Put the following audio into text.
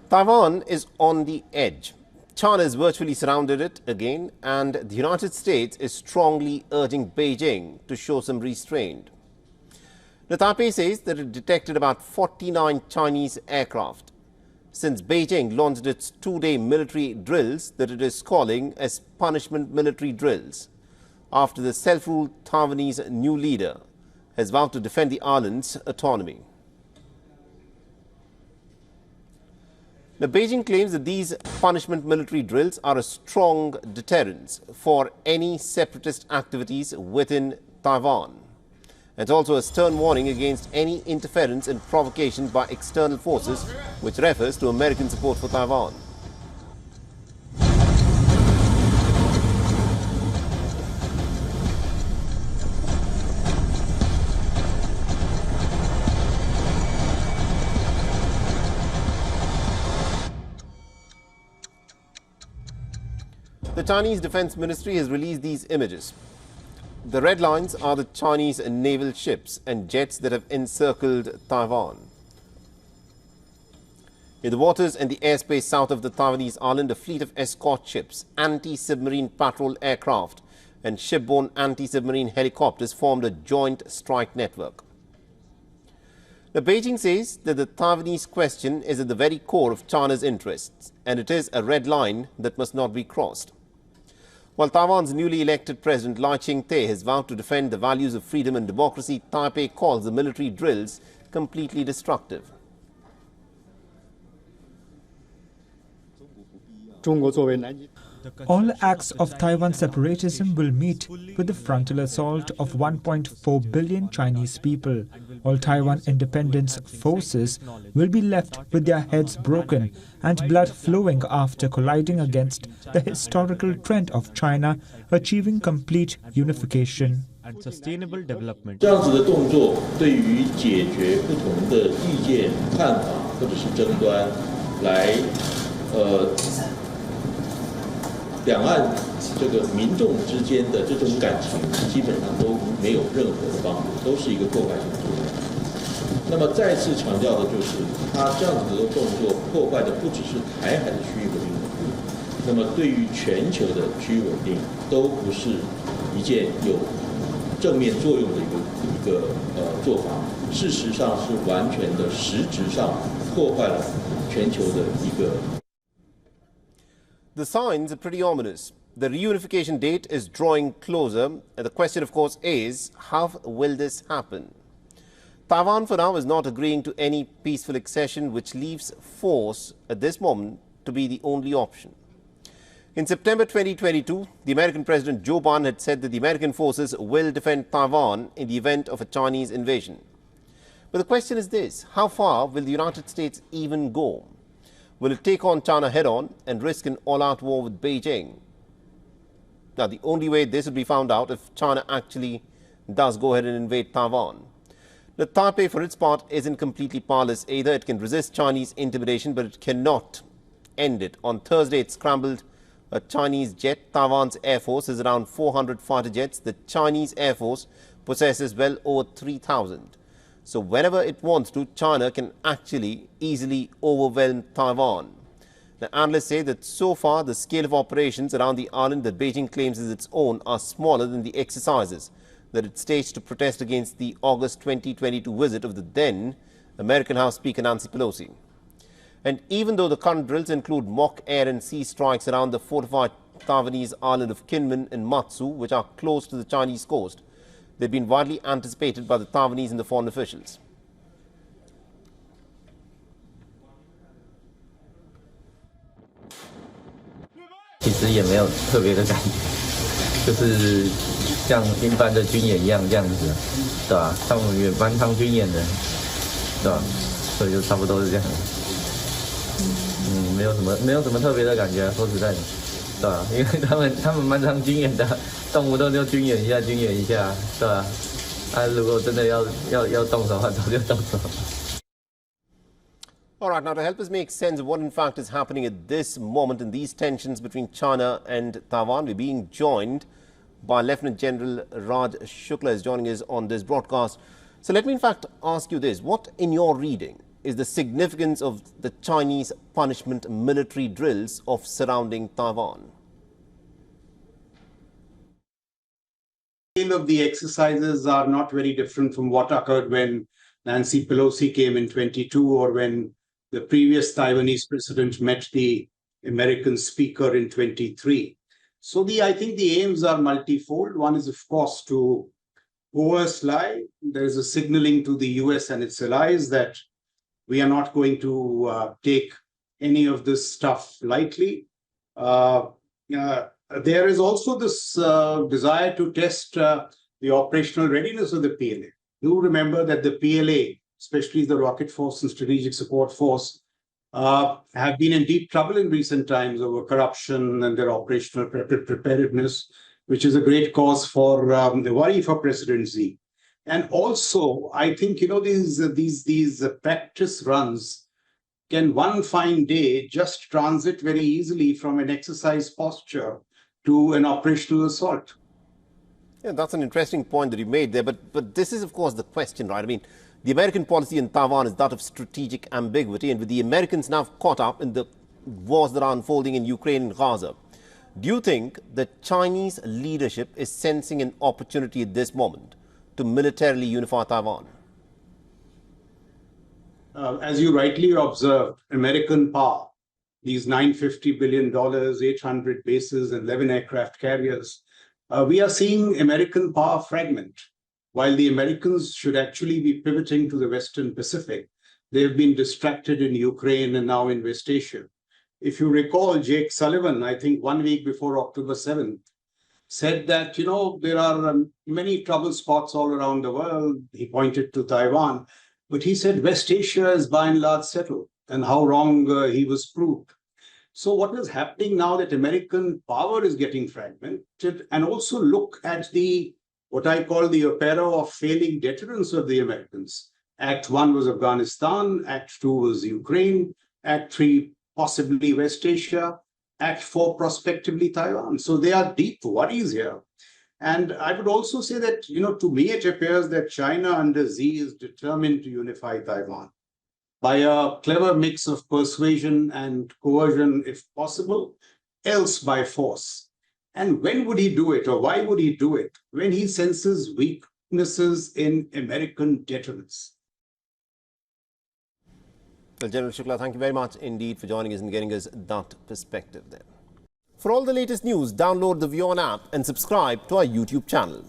Taiwan is on the edge. China has virtually surrounded it again, and the United States is strongly urging Beijing to show some restraint. The Taipei says that it detected about 49 Chinese aircraft since Beijing launched its two-day military drills that it is calling as punishment military drills after the self-ruled Taiwanese new leader has vowed to defend the island's autonomy. Now, Beijing claims that these punishment military drills are a strong deterrent for any separatist activities within Taiwan. It's also a stern warning against any interference and provocation by external forces, which refers to American support for Taiwan. The Chinese Defense Ministry has released these images. The red lines are the Chinese naval ships and jets that have encircled Taiwan. In the waters and the airspace south of the Taiwanese island, a fleet of escort ships, anti-submarine patrol aircraft and shipborne anti-submarine helicopters formed a joint strike network. Now, Beijing says that the Taiwanese question is at the very core of China's interests, and it is a red line that must not be crossed. While Taiwan's newly elected president Lai Ching-te has vowed to defend the values of freedom and democracy, Taipei calls the military drills completely destructive. All acts of Taiwan separatism will meet with the frontal assault of 1.4 billion Chinese people. All Taiwan independence forces will be left with their heads broken and blood flowing after colliding against the historical trend of China achieving complete unification and sustainable development. 这样子的动作对于解决不同的意见、看法或者是争端，来两岸这个民众之间的这种感情，基本上都没有任何的帮助，都是一个破坏性作用。那么再次强调的就是，他这样子的动作破坏的不只是台海的区域稳定，那么对于全球的区域稳定都不是一件有正面作用的一个做法。事实上是完全的实质上破坏了全球的一个。 The signs are pretty ominous. The reunification date is drawing closer, and the question, of course, is how will this happen? Taiwan, for now, is not agreeing to any peaceful accession, which leaves force at this moment to be the only option. In September 2022, the American President Joe Biden had said that the American forces will defend Taiwan in the event of a Chinese invasion. But the question is this: how far will the United States even go? Will it take on China head-on and risk an all-out war with Beijing? Now, the only way this would be found out if China actually does go ahead and invade Taiwan. The Taipei, for its part, isn't completely powerless either. It can resist Chinese intimidation, but it cannot end it. On Thursday, it scrambled a Chinese jet. Taiwan's Air Force has around 400 fighter jets. The Chinese Air Force possesses well over 3,000. So whenever it wants to, China can actually easily overwhelm Taiwan. The analysts say that so far the scale of operations around the island that Beijing claims is its own are smaller than the exercises that it staged to protest against the August 2022 visit of the then American House Speaker Nancy Pelosi. And even though the current drills include mock air and sea strikes around the fortified Taiwanese island of Kinmen and Matsu, which are close to the Chinese coast, they've been widely anticipated by the Taiwanese and the foreign officials. 其实也没有特别的感觉，就是像一般的军演一样这样子，对吧？他们也蛮常军演的，对吧？所以就差不多是这样。没有什么特别的感觉，说实在的，对吧？因为他们蛮常军演的，动不动就军演一下，对吧？如果真的要动手的话，早就动手。 All right, now to help us make sense of what in fact is happening at this moment in these tensions between China and Taiwan, we're being joined by Lieutenant General Raj Shukla is joining us on this broadcast. So let me in fact ask you this: what in your reading is the significance of the Chinese punishment military drills of surrounding Taiwan? The scale of the exercises are not very different from what occurred when Nancy Pelosi came in 22 or when the previous Taiwanese president met the American speaker in 23. So I think the aims are multifold. One is, of course, to coerce lie. There is a signaling to the US and its allies that we are not going to take any of this stuff lightly. There is also this desire to test the operational readiness of the PLA. Do remember that the PLA, especially the Rocket Force and Strategic Support Force, have been in deep trouble in recent times over corruption and their operational preparedness, which is a great cause for the worry for President Xi. And also, I think, these practice runs can one fine day just transit very easily from an exercise posture to an operational assault. Yeah, that's an interesting point that you made there. But this is, of course, the question, right? I mean, the American policy in Taiwan is that of strategic ambiguity, and with the Americans now caught up in the wars that are unfolding in Ukraine and Gaza, do you think the Chinese leadership is sensing an opportunity at this moment to militarily unify Taiwan? As you rightly observed, American power, these $950 billion, 800 bases, and 11 aircraft carriers, we are seeing American power fragment. While the Americans should actually be pivoting to the Western Pacific, they've been distracted in Ukraine and now in West Asia. If you recall, Jake Sullivan, I think 1 week before October 7th, said that, there are many trouble spots all around the world. He pointed to Taiwan, but he said West Asia is by and large settled, and how wrong he was proved. So what is happening now that American power is getting fragmented, and also look at what I call the opera of failing deterrence of the Americans. Act 1 was Afghanistan, Act 2 was Ukraine, Act 3 possibly West Asia, Act 4 prospectively Taiwan. So there are deep worries here. And I would also say that, to me it appears that China under Xi is determined to unify Taiwan by a clever mix of persuasion and coercion if possible, else by force. And when would he do it, or why would he do it? When he senses weaknesses in American deterrence. Well, General Shukla, thank you very much indeed for joining us and getting us that perspective there. For all the latest news, download the WION app and subscribe to our YouTube channel.